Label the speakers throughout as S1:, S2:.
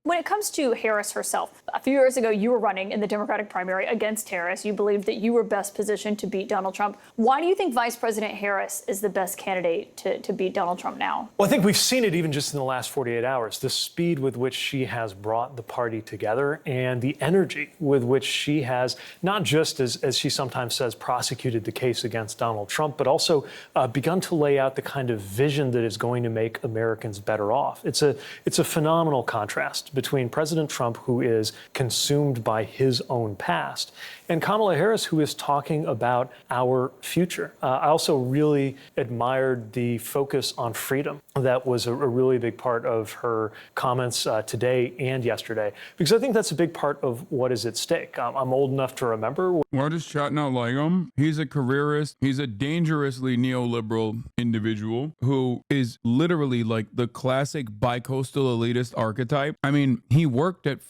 S1: When it comes to Harris herself, a few years ago, you were running in the Democratic primary against Harris. You believed that you were best positioned to beat Donald Trump. Why do you think Vice President Harris is the best candidate to beat Donald Trump now?
S2: Well, I think we've seen it even just in the last 48 hours, the speed with which she has brought the party together and the energy with which she has not just, as she sometimes says, prosecuted the case against Donald Trump, but also begun to lay out the kind of vision that is going to make Americans better off. It's a phenomenal contrast between President Trump, who is consumed by his own past, and Kamala Harris, who is talking about our future. I also really admired the focus on freedom. That was a really big part of her comments today and yesterday, because I think that's a big part of what is at stake. I'm old enough to remember.
S3: We're just chatting out like him. He's a careerist. He's a dangerously neoliberal individual who is literally like the classic bicoastal elitist archetype. I mean, he worked at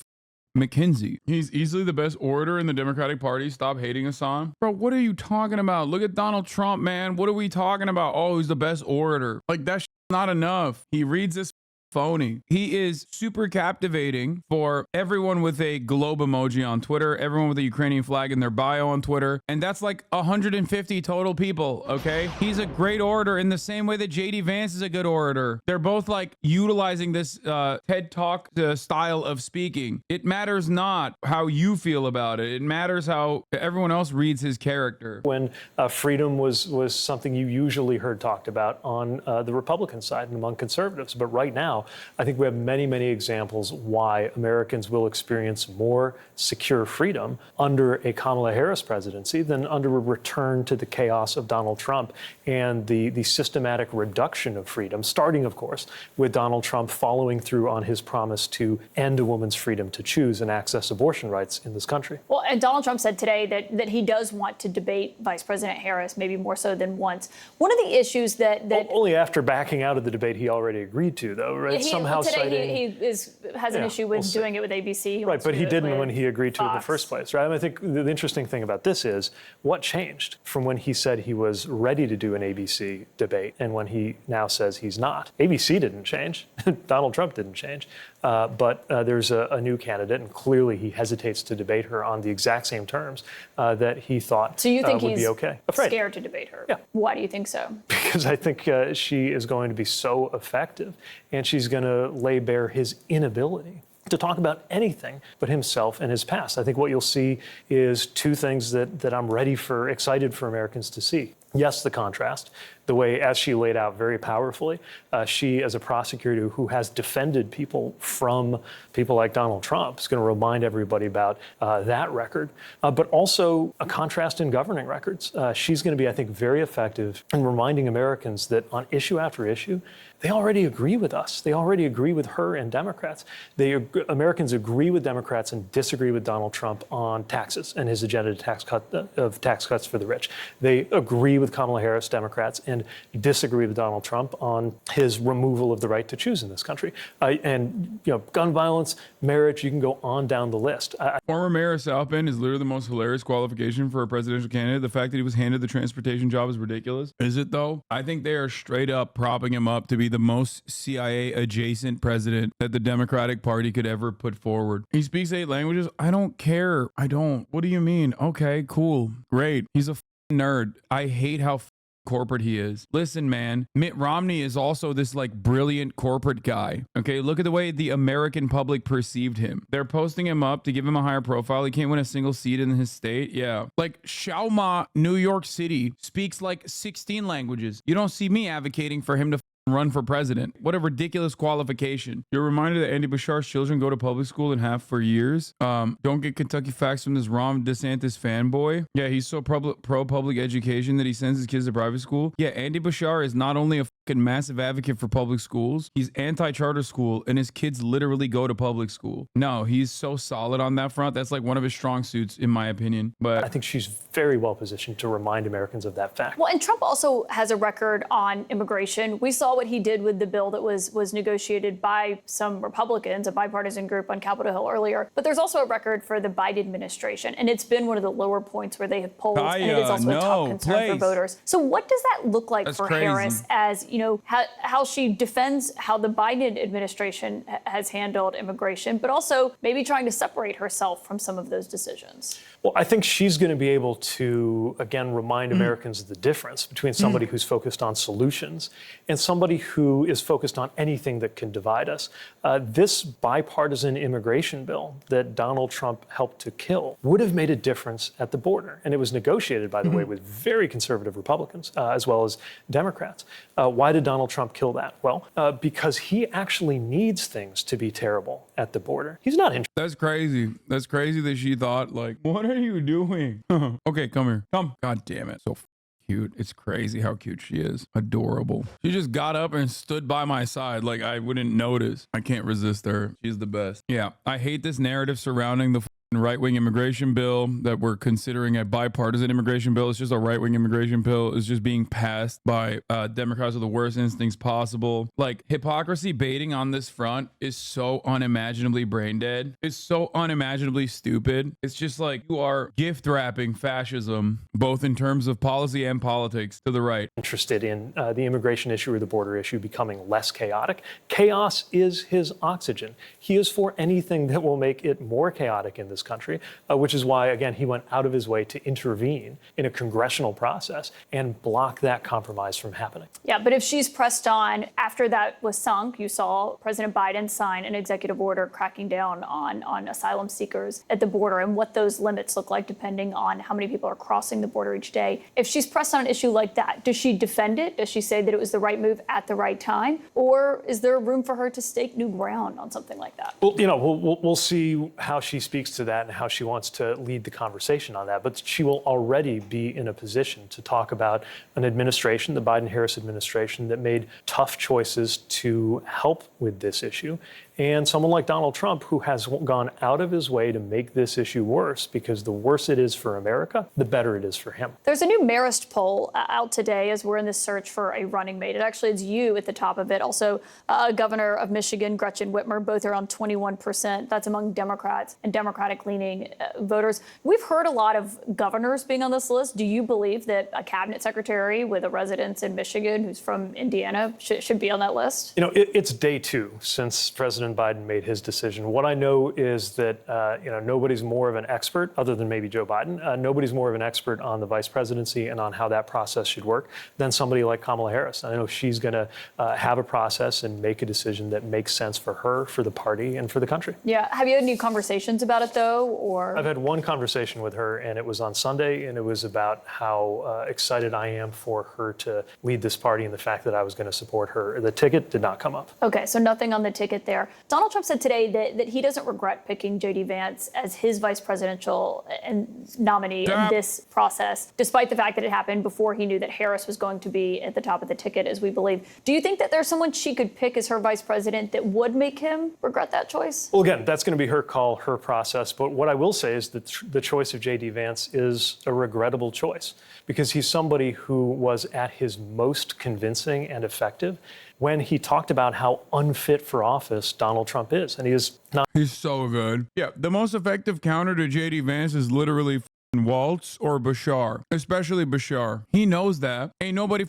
S3: McKinsey. He's easily the best orator in the Democratic Party. Stop hating Hasan. Bro, what are you talking about? Look at Donald Trump, man. What are we talking about? Oh, he's the best orator. Like, that's not enough. He reads this phony. He is super captivating for everyone with a globe emoji on Twitter, everyone with a Ukrainian flag in their bio on Twitter, and that's like 150 total people, okay? He's a great orator in the same way that JD Vance is a good orator. They're both like utilizing this TED Talk style of speaking. It matters not how you feel about it. It matters how everyone else reads his character.
S2: When freedom was something you usually heard talked about on the Republican side and among conservatives, but right now, I think we have many, many examples why Americans will experience more secure freedom under a Kamala Harris presidency than under a return to the chaos of Donald Trump and the systematic reduction of freedom, starting, of course, with Donald Trump following through on his promise to end a woman's freedom to choose and access abortion rights in this country.
S1: Well, and Donald Trump said today that he does want to debate Vice President Harris, maybe more so than once. One of the issues that
S2: only after backing out of the debate he already agreed to, though, right? Somehow
S1: today he has an issue with doing it with ABC.
S2: Right, but he didn't when he agreed to it in the first place, right? I mean, I think the interesting thing about this is what changed from when he said he was ready to do an ABC debate and when he now says he's not. ABC didn't change. Donald Trump didn't change. But there's a new candidate, and clearly he hesitates to debate her on the exact same terms that he thought
S1: so you think
S2: would
S1: he's
S2: be okay.
S1: Scared to debate her?
S2: Yeah.
S1: Why do you think so?
S2: Because I think she is going to be so effective, and she's going to lay bare his inability to talk about anything but himself and his past. I think what you'll see is two things that I'm excited for Americans to see. Yes, the contrast, the way, as she laid out very powerfully, she, as a prosecutor who has defended people from people like Donald Trump, is going to remind everybody about that record, but also a contrast in governing records. She's going to be, I think, very effective in reminding Americans that on issue after issue, they already agree with us. They already agree with her and Democrats. Americans agree with Democrats and disagree with Donald Trump on taxes and his agenda of tax cuts for the rich. They agree with Kamala Harris, Democrats, and disagree with Donald Trump on his removal of the right to choose in this country. And gun violence, marriage, you can go on down the list.
S3: Former Mayor of South Bend is literally the most hilarious qualification for a presidential candidate. The fact that he was handed the transportation job is ridiculous. Is it though? I think they are straight up propping him up to be the most CIA adjacent president that the Democratic Party could ever put forward. He speaks 8 languages. I don't care. I don't. What do you mean? Okay, cool. Great. He's a nerd. I hate how corporate he is. Listen, man, Mitt Romney is also this like brilliant corporate guy. Okay, look at the way the American public perceived him. They're posting him up to give him a higher profile. He can't win a single seat in his state. Yeah. Like Xiaoma, New York City, speaks like 16 languages. You don't see me advocating for him to run for president. What a ridiculous qualification. You're reminded that Andy Beshear's children go to public school and have for years. Don't get Kentucky facts from this Ron DeSantis fanboy. Yeah, he's so pro public education that he sends his kids to private school. Yeah, Andy Beshear is not only a fucking massive advocate for public schools, he's anti-charter school, and his kids literally go to public school. No, he's so solid on that front. That's like one of his strong suits, in my opinion. But
S2: I think she's very well positioned to remind Americans of that fact.
S1: Well, and Trump also has a record on immigration. We saw what he did with the bill that was negotiated by some Republicans, a bipartisan group on Capitol Hill earlier. But there's also a record for the Biden administration, and it's been one of the lower points where they have polled, and it is also a top concern for voters. So what does that look like for Harris as how she defends how the Biden administration has handled immigration, but also maybe trying to separate herself from some of those decisions.
S2: Well, I think she's going to be able to, again, remind Americans the difference between somebody who's focused on solutions and somebody who is focused on anything that can divide us. This bipartisan immigration bill that Donald Trump helped to kill would have made a difference at the border. And it was negotiated, by the way, with very conservative Republicans as well as Democrats. Why did Donald Trump kill that? Well, because he actually needs things to be terrible at the border. He's not interested.
S3: That's crazy. That's crazy that she thought, like, what are you doing? Okay, come here. Come. God damn it. So cute. It's crazy how cute she is. Adorable. She just got up and stood by my side like I wouldn't notice. I can't resist her. She's the best. Yeah, I hate this narrative surrounding the right-wing immigration bill that we're considering a bipartisan immigration bill. It's just a right-wing immigration bill. It's just being passed by Democrats with the worst instincts possible. Like, hypocrisy baiting on this front is so unimaginably brain dead. It's so unimaginably stupid. It's just like you are gift wrapping fascism, both in terms of policy and politics, to the right.
S2: Interested in the immigration issue or the border issue becoming less chaotic. Chaos is his oxygen. He is for anything that will make it more chaotic in this country, which is why, again, he went out of his way to intervene in a congressional process and block that compromise from happening.
S1: Yeah, but if she's pressed on, after that was sunk, you saw President Biden sign an executive order cracking down on asylum seekers at the border and what those limits look like depending on how many people are crossing the border each day. If she's pressed on an issue like that, does she defend it? Does she say that it was the right move at the right time? Or is there room for her to stake new ground on something like that?
S2: Well, we'll see how she speaks to that and how she wants to lead the conversation on that. But she will already be in a position to talk about an administration, the Biden-Harris administration, that made tough choices to help with this issue. And someone like Donald Trump, who has gone out of his way to make this issue worse, because the worse it is for America, the better it is for him.
S1: There's a new Marist poll out today as we're in this search for a running mate. It actually is you at the top of it. Also, Governor of Michigan, Gretchen Whitmer, both are on 21%. That's among Democrats and Democratic-leaning voters. We've heard a lot of governors being on this list. Do you believe that a cabinet secretary with a residence in Michigan who's from Indiana should be on that list?
S2: It's day two since President Biden made his decision. What I know is that nobody's more of an expert, other than maybe Joe Biden. Nobody's more of an expert on the vice presidency and on how that process should work than somebody like Kamala Harris. I know she's going to have a process and make a decision that makes sense for her, for the party, and for the country.
S1: Yeah. Have you had any conversations about it though, or?
S2: I've had one conversation with her, and it was on Sunday, and it was about how excited I am for her to lead this party and the fact that I was going to support her. The ticket did not come up.
S1: Okay, so nothing on the ticket there. Donald Trump said today that he doesn't regret picking J.D. Vance as his vice presidential nominee in this process, despite the fact that it happened before he knew that Harris was going to be at the top of the ticket, as we believe. Do you think that there's someone she could pick as her vice president that would make him regret that choice?
S2: Well, again, that's going to be her call, her process. But what I will say is that the choice of J.D. Vance is a regrettable choice, because he's somebody who was at his most convincing and effective when he talked about how unfit for office Donald Trump is. And he is not.
S3: He's so good. Yeah, the most effective counter to J.D. Vance is literally Waltz or Bashar, especially Bashar. He knows that. Ain't nobody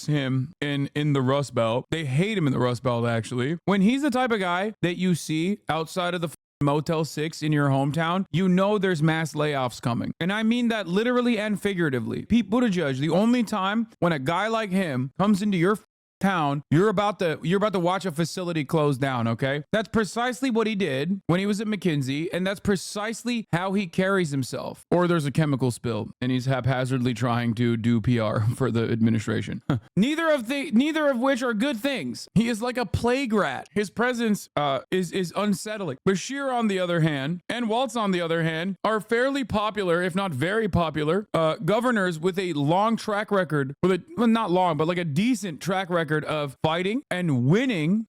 S3: him in the Rust Belt. They hate him in the Rust Belt, actually. When he's the type of guy that you see outside of the Motel 6 in your hometown, you know there's mass layoffs coming. And I mean that literally and figuratively. Pete Buttigieg, the only time when a guy like him comes into your town, you're about to watch a facility close down, okay? That's precisely what he did when he was at McKinsey, and that's precisely how he carries himself. Or there's a chemical spill, and he's haphazardly trying to do PR for the administration. Neither of which are good things. He is like a plague rat. His presence is unsettling. Bashir, on the other hand, and Waltz, on the other hand, are fairly popular, if not very popular, governors with a long track record, not long, but like a decent track record of fighting and winning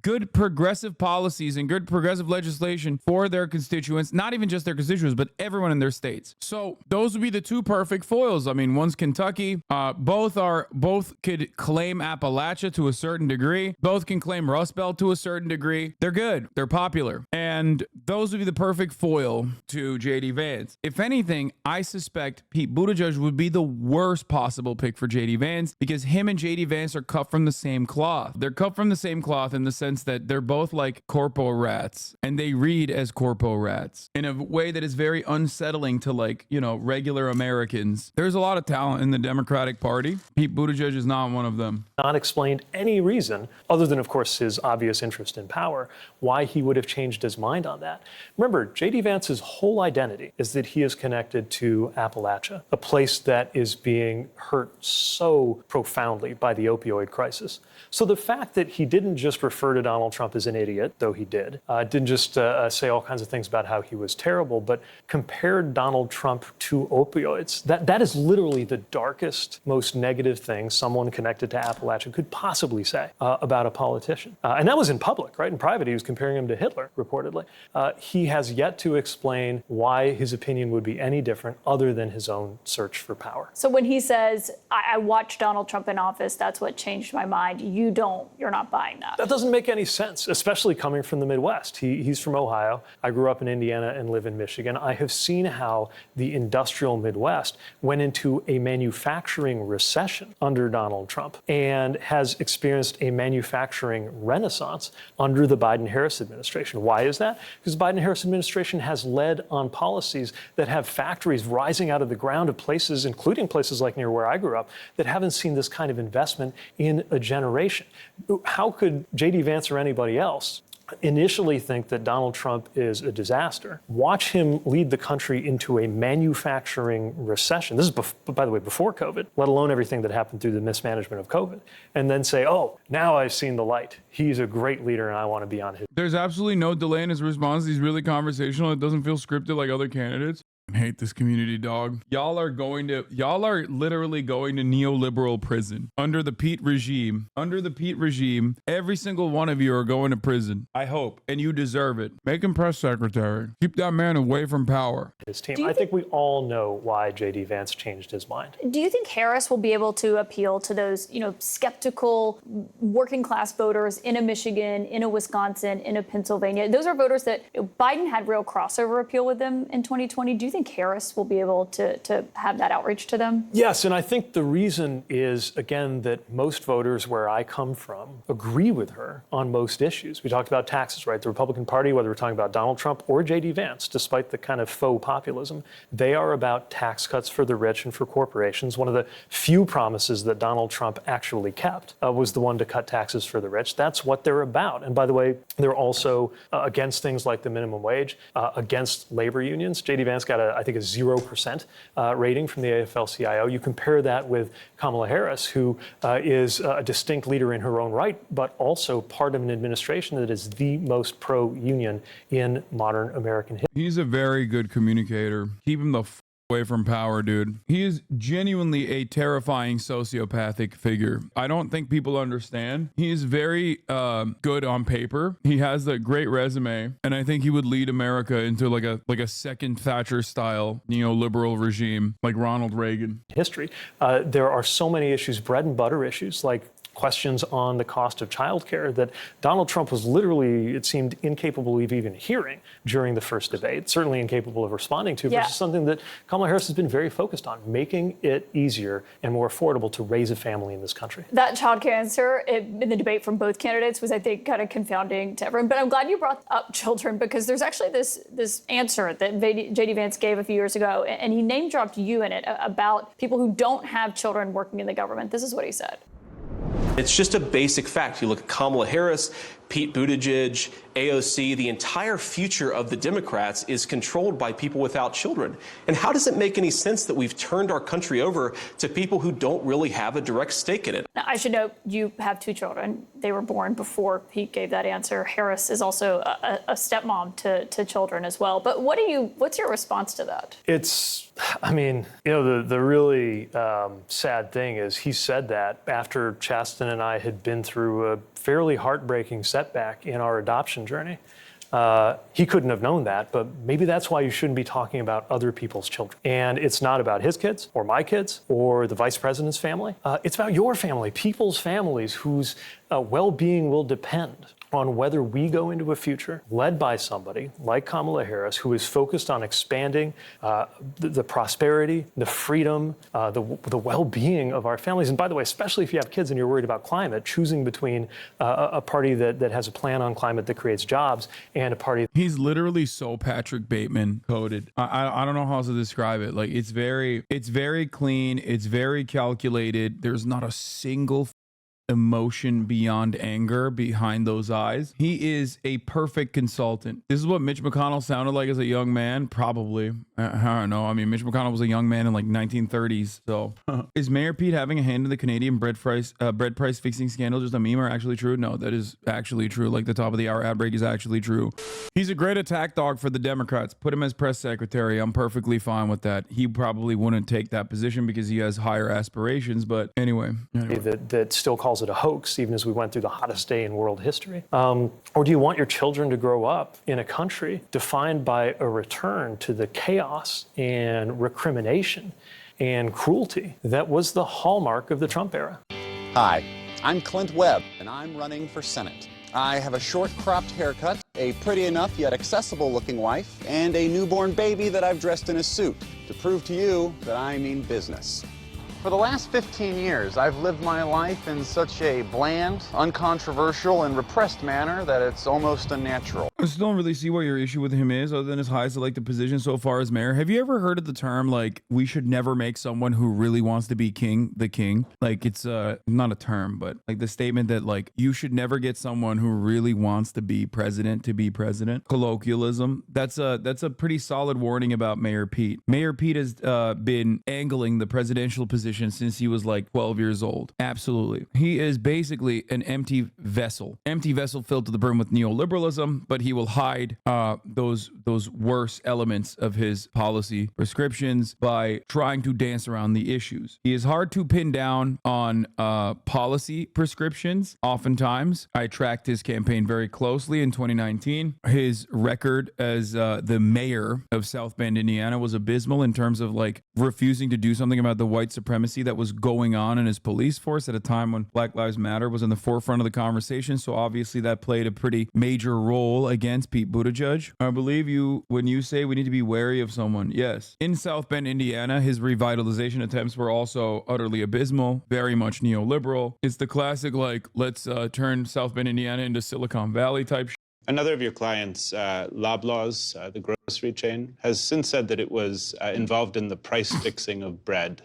S3: good progressive policies and good progressive legislation for their constituents, not even just their constituents, but everyone in their states. So those would be the two perfect foils. I mean, one's Kentucky. Both could claim Appalachia to a certain degree. Both can claim Rust Belt to a certain degree. They're good. They're popular. And those would be the perfect foil to J.D. Vance. If anything, I suspect Pete Buttigieg would be the worst possible pick for J.D. Vance, because him and J.D. Vance are cut from the same cloth. They're cut from the same cloth in the sense that they're both like corpo rats, and they read as corpo rats in a way that is very unsettling to, like, you know, regular Americans. There's a lot of talent in the Democratic Party. Pete Buttigieg is not one of them.
S2: Not explained any reason, other than, of course, his obvious interest in power, why he would have changed his mind on that. Remember, J.D. Vance's whole identity is that he is connected to Appalachia, a place that is being hurt so profoundly by the opioid crisis. So the fact that he didn't just refer to Donald Trump as an idiot, though he did, didn't just say all kinds of things about how he was terrible, but compared Donald Trump to opioids, that is literally the darkest, most negative thing someone connected to Appalachia could possibly say about a politician. And that was in public, right? In private, he was comparing him to Hitler, reportedly. He has yet to explain why his opinion would be any different other than his own search for power.
S1: So when he says, I watched Donald Trump in office, that's what changed my mind, you're not buying that.
S2: That doesn't make any sense, especially coming from the Midwest. He's from Ohio. I grew up in Indiana and live in Michigan. I have seen how the industrial Midwest went into a manufacturing recession under Donald Trump and has experienced a manufacturing renaissance under the Biden-Harris administration. Why is that? Because the Biden-Harris administration has led on policies that have factories rising out of the ground of places, including places like near where I grew up, that haven't seen this kind of investment in a generation. How could J.D. Vance or anybody else initially think that Donald Trump is a disaster, watch him lead the country into a manufacturing recession? This is, by the way, before COVID, let alone everything that happened through the mismanagement of COVID, and then say, oh, now I've seen the light. He's a great leader and I want to be on his.
S3: There's absolutely no delay in his response. He's really conversational. It doesn't feel scripted like other candidates. I hate this community, dog. Y'all are literally going to neoliberal prison under the Pete regime. Under the Pete regime, every single one of you are going to prison. I hope, and you deserve it. Make him press secretary. Keep that man away from power.
S2: His team. I think we all know why J.D. Vance changed his mind.
S1: Do you think Harris will be able to appeal to those, skeptical working class voters in a Michigan, in a Wisconsin, in a Pennsylvania? Those are voters that Biden had real crossover appeal with them in 2020. Do you think Harris will be able to have that outreach to them?
S2: Yes, and I think the reason is, again, that most voters where I come from agree with her on most issues. We talked about taxes, right? The Republican Party, whether we're talking about Donald Trump or J.D. Vance, despite the kind of faux populism, they are about tax cuts for the rich and for corporations. One of the few promises that Donald Trump actually kept was the one to cut taxes for the rich. That's what they're about. And by the way, they're also against things like the minimum wage, against labor unions. J.D. Vance got I think a 0% rating from the AFL-CIO. You compare that with Kamala Harris, who is a distinct leader in her own right, but also part of an administration that is the most pro-union in modern American history.
S3: He's a very good communicator. Keep him the away from power, dude. He is genuinely a terrifying sociopathic figure. I don't think people understand. He is very good on paper. He has a great resume, and I think he would lead America into like a second Thatcher style neoliberal regime like Ronald Reagan.
S2: History. There are so many issues, bread and butter issues, like questions on the cost of childcare that Donald Trump was literally, it seemed, incapable of even hearing during the first debate, certainly incapable of responding to, versus something that Kamala Harris has been very focused on, making it easier and more affordable to raise a family in this country.
S1: That childcare answer in the debate from both candidates was, I think, kind of confounding to everyone. But I'm glad you brought up children, because there's actually this answer that J.D. Vance gave a few years ago, and he name-dropped you in it about people who don't have children working in the government. This is what he said.
S4: It's just a basic fact. You look at Kamala Harris, Pete Buttigieg, AOC, the entire future of the Democrats is controlled by people without children. And how does it make any sense that we've turned our country over to people who don't really have a direct stake in it?
S1: Now, I should note you have two children. They were born before Pete gave that answer. Harris is also a stepmom to children as well. But what's your response to that?
S2: The really sad thing is he said that after Chasten and I had been through a fairly heartbreaking setback in our adoption journey. He couldn't have known that, but maybe that's why you shouldn't be talking about other people's children. And it's not about his kids or my kids or the vice president's family. It's about your family, people's families whose well-being will depend on whether we go into a future led by somebody like Kamala Harris, who is focused on expanding the prosperity, the freedom, the well-being of our families. And by the way, especially if you have kids and you're worried about climate, choosing between a party that has a plan on climate that creates jobs and a party.
S3: He's literally so Patrick Bateman coded. I don't know how else to describe it. Like it's very clean. It's very calculated. There's not a single emotion beyond anger behind those eyes. He is a perfect consultant. This is what Mitch McConnell sounded like as a young man, probably. I don't know. I mean, Mitch McConnell was a young man in like 1930s. So is Mayor Pete having a hand in the Canadian bread price fixing scandal just a meme or actually true? No, that is actually true. Like the top of the hour ad break is actually true. He's a great attack dog for the Democrats. Put him as press secretary. I'm perfectly fine with that. He probably wouldn't take that position because he has higher aspirations. But anyway.
S2: That still calls it a hoax, even as we went through the hottest day in world history? Or do you want your children to grow up in a country defined by a return to the chaos and recrimination and cruelty that was the hallmark of the Trump era?
S5: Hi, I'm Clint Webb, and I'm running for Senate. I have a short cropped haircut, a pretty enough yet accessible looking wife, and a newborn baby that I've dressed in a suit to prove to you that I mean business. For the last 15 years, I've lived my life in such a bland, uncontroversial, and repressed manner that it's almost unnatural.
S3: I still don't really see what your issue with him is, other than his highs to like the position so far as mayor. Have you ever heard of the term, like, we should never make someone who really wants to be king the king? Like, it's not a term, but like the statement that, like, you should never get someone who really wants to be president to be president. Colloquialism. That's a pretty solid warning about Mayor Pete. Mayor Pete has been angling the presidential position since he was like 12 years old. Absolutely. He is basically an empty vessel filled to the brim with neoliberalism, but he will hide those worse elements of his policy prescriptions by trying to dance around the issues. He is hard to pin down on policy prescriptions. Oftentimes, I tracked his campaign very closely in 2019. His record as the mayor of South Bend, Indiana was abysmal in terms of like refusing to do something about the white supremacy that was going on in his police force at a time when Black Lives Matter was in the forefront of the conversation. So obviously that played a pretty major role against Pete Buttigieg. I believe you when you say we need to be wary of someone. Yes. In South Bend, Indiana, his revitalization attempts were also utterly abysmal, very much neoliberal. It's the classic, like, let's turn South Bend, Indiana into Silicon Valley type shit.
S6: Another of your clients, Loblaws, the grocery chain, has since said that it was involved in the price fixing of bread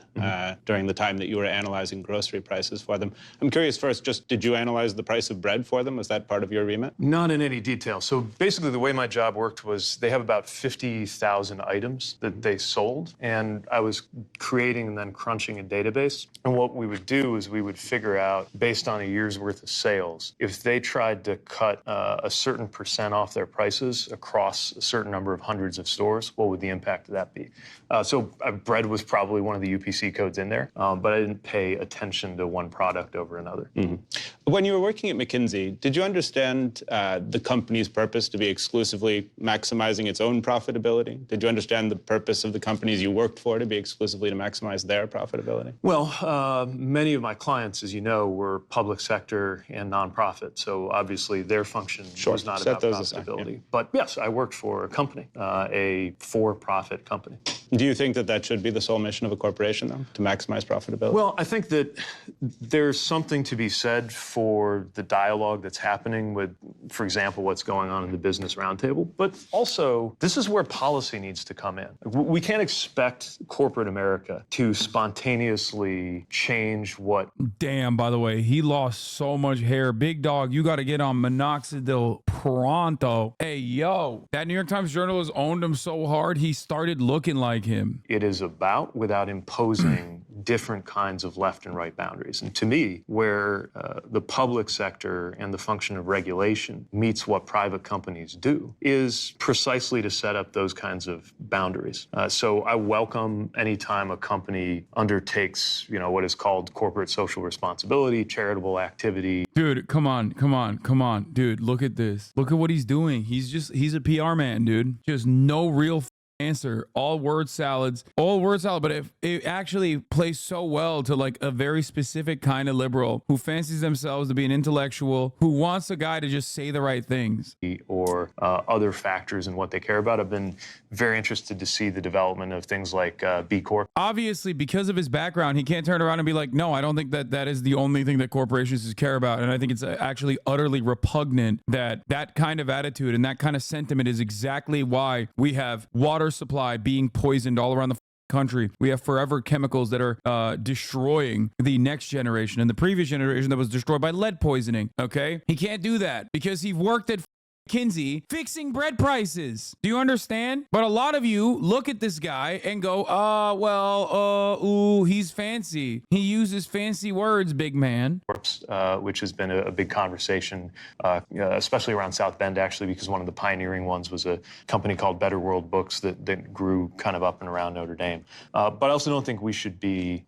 S6: during the time that you were analyzing grocery prices for them. I'm curious first, just did you analyze the price of bread for them? Was that part of your remit?
S2: Not in any detail. So basically the way my job worked was they have about 50,000 items that they sold, and I was creating and then crunching a database. And what we would do is we would figure out, based on a year's worth of sales, if they tried to cut a certain percent off their prices across a certain number of hundreds of stores, what would the impact of that be? So bread was probably one of the UPC codes in there, but I didn't pay attention to one product over another.
S6: Mm-hmm. When you were working at McKinsey, did you understand the company's purpose to be exclusively maximizing its own profitability? Did you understand the purpose of the companies you worked for to be exclusively to maximize their profitability?
S2: Well, many of my clients, as you know, were public sector and nonprofit, so obviously their function was not about profitability. Yeah. But yes, I worked for a company, a for-profit company.
S6: Do you think that that should be the sole mission of a corporation, though, to maximize profitability?
S2: Well, I think that there's something to be said for the dialogue that's happening with, for example, what's going on in the Business Roundtable. But also, this is where policy needs to come in. We can't expect corporate America to spontaneously change what...
S3: Damn, by the way, he lost so much hair. Big dog, you got to get on minoxidil pronto. Hey, yo, that New York Times journalist owned him so hard, he started looking like him.
S2: It is about without imposing different kinds of left and right boundaries. And to me, where the public sector and the function of regulation meets what private companies do is precisely to set up those kinds of boundaries. So I welcome any time a company undertakes, what is called corporate social responsibility, charitable activity.
S3: Dude, come on. Dude, look at this. Look at what he's doing. He's a PR man, dude. Just no real answer. All word salad, but it actually plays so well to like a very specific kind of liberal who fancies themselves to be an intellectual, who wants a guy to just say the right things.
S2: Or other factors in what they care about. I've been very interested to see the development of things like B Corp.
S3: Obviously, because of his background, he can't turn around and be like, no, I don't think that is the only thing that corporations care about. And I think it's actually utterly repugnant that that kind of attitude and that kind of sentiment is exactly why we have water supply being poisoned all around the country. We have forever chemicals that are destroying the next generation and the previous generation that was destroyed by lead poisoning. Okay, he can't do that because he worked at McKinsey fixing bread prices. Do you understand? But a lot of you look at this guy and go, ooh, he's fancy. He uses fancy words, big man.
S2: Which has been a big conversation, especially around South Bend, actually, because one of the pioneering ones was a company called Better World Books that grew kind of up and around Notre Dame. But I also don't think we should be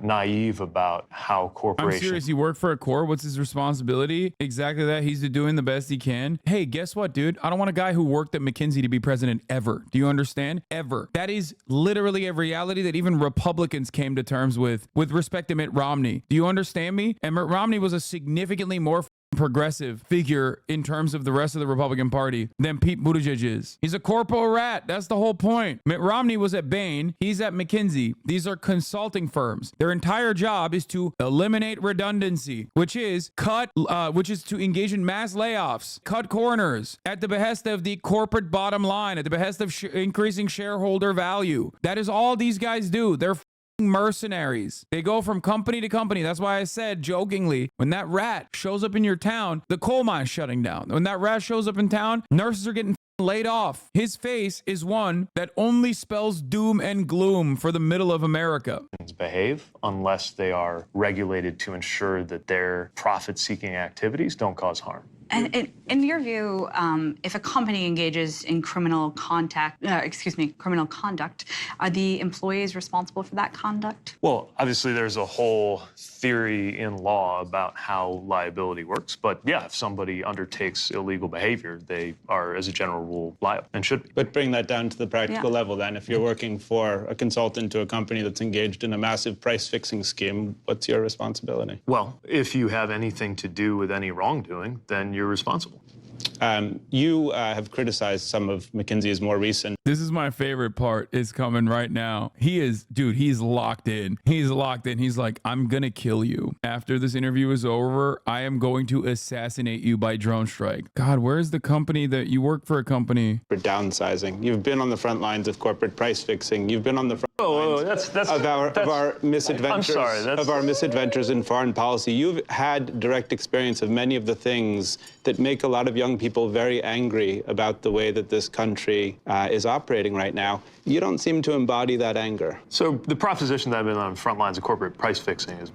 S2: naive about how corporations...
S3: I'm serious. You work for a corp. What's his responsibility? Exactly that. He's doing the best he can. Hey, guess what, dude? I don't want a guy who worked at McKinsey to be president ever. Do you understand? Ever. That is literally a reality that even Republicans came to terms with respect to Mitt Romney. Do you understand me? And Mitt Romney was a significantly more progressive figure in terms of the rest of the Republican Party than Pete Buttigieg is. He's a corpo rat. That's the whole point. Mitt Romney was at Bain. He's at McKinsey. These are consulting firms. Their entire job is to eliminate redundancy, which is to engage in mass layoffs, cut corners at the behest of the corporate bottom line, at the behest of increasing shareholder value. That is all these guys do. They're mercenaries. They go from company to company. That's why I said jokingly, when that rat shows up in your town, the coal mine's shutting down. When that rat shows up in town, nurses are getting laid off. His face is one that only spells doom and gloom for the middle of America.
S2: Behave unless they are regulated to ensure that their profit-seeking activities don't cause harm.
S7: And in your view, if a company engages in criminal conduct, are the employees responsible for that conduct?
S2: Well, obviously, there's a whole theory in law about how liability works. But yeah, if somebody undertakes illegal behavior, they are, as a general rule, liable and should be.
S6: But bring that down to the practical level then. If you're working for a consultant to a company that's engaged in a massive price-fixing scheme, what's your responsibility?
S2: Well, if you have anything to do with any wrongdoing, then you're responsible.
S6: You have criticized some of McKinsey's more recent.
S3: This is my favorite part is coming right now. He's locked in. He's locked in. He's like, I'm going to kill you. After this interview is over, I am going to assassinate you by drone strike. God, where's the company that you work for a company?
S6: For downsizing. You've been on the front lines of corporate price fixing. You've been on the front lines of our misadventures.
S2: I'm sorry,
S6: of our misadventures in foreign policy. You've had direct experience of many of the things that make a lot of young people very angry about the way that this country is operating right now. You don't seem to embody that anger.
S2: So the proposition that I've been on the front lines of corporate price fixing is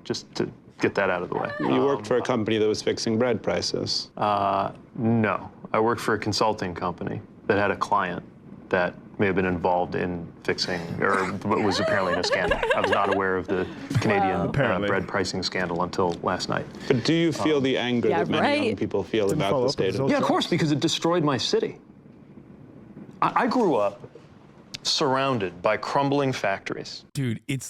S2: just to get that out of the way.
S6: You worked for a company that was fixing bread prices.
S2: No. I worked for a consulting company that had a client that may have been involved in fixing, or was apparently in a scandal. I was not aware of the Canadian bread pricing scandal until last night.
S6: But do you feel the anger that many young people feel about the state of...
S2: Yeah, of course, because it destroyed my city. I grew up surrounded by crumbling factories.
S3: Dude, it's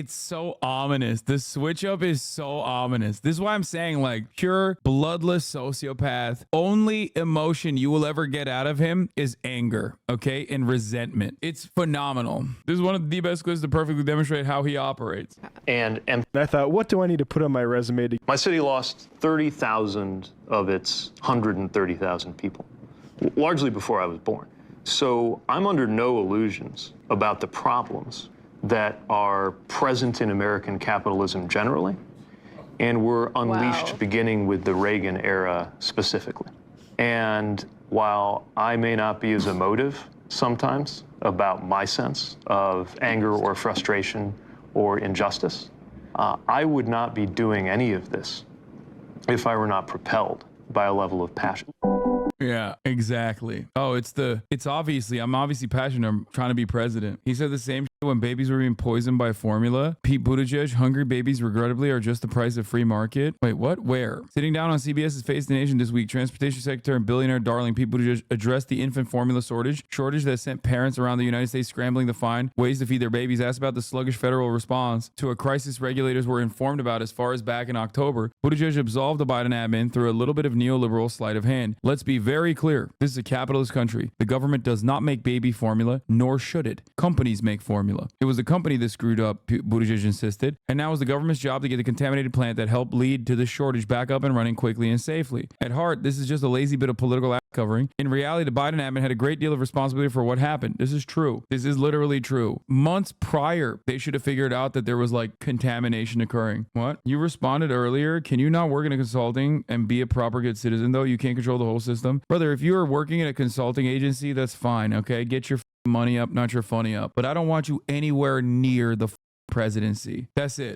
S3: so ominous. The switch up is so ominous. This is why I'm saying, like, pure bloodless sociopath. Only emotion you will ever get out of him is anger, okay? And resentment. It's phenomenal. This is one of the best clips to perfectly demonstrate how he operates.
S2: And
S8: I thought, what do I need to put on my resume?
S2: My city lost 30,000 of its 130,000 people, largely before I was born. So I'm under no illusions about the problems that are present in American capitalism generally, and were unleashed beginning with the Reagan era specifically. And while I may not be as emotive sometimes about my sense of anger or frustration or injustice, I would not be doing any of this if I were not propelled by a level of passion.
S3: Yeah, exactly. Oh, I'm obviously passionate. I'm trying to be president. He said the same shit when babies were being poisoned by formula. Pete Buttigieg, hungry babies regrettably are just the price of free market. Wait, what? Where? Sitting down on CBS's Face the Nation this week, Transportation Secretary and billionaire darling Pete Buttigieg addressed the infant formula shortage that sent parents around the United States scrambling to find ways to feed their babies. Asked about the sluggish federal response to a crisis regulators were informed about as far as back in October. Buttigieg absolved the Biden admin through a little bit of neoliberal sleight of hand. Let's be very clear. This is a capitalist country. The government does not make baby formula, nor should it. Companies make formula. It was the company that screwed up, Buttigieg insisted, and now it's the government's job to get the contaminated plant that helped lead to the shortage back up and running quickly and safely. At heart, this is just a lazy bit of political act covering. In reality, the Biden admin had a great deal of responsibility for what happened. This is true. This is literally true. Months prior, they should have figured out that there was like contamination occurring. What? You responded earlier. Can you not work in a consulting and be a proper good citizen though? You can't control the whole system. Brother, if you are working in a consulting agency, that's fine. Okay. Get your money up, not your funny up. But I don't want you anywhere near the presidency. That's it.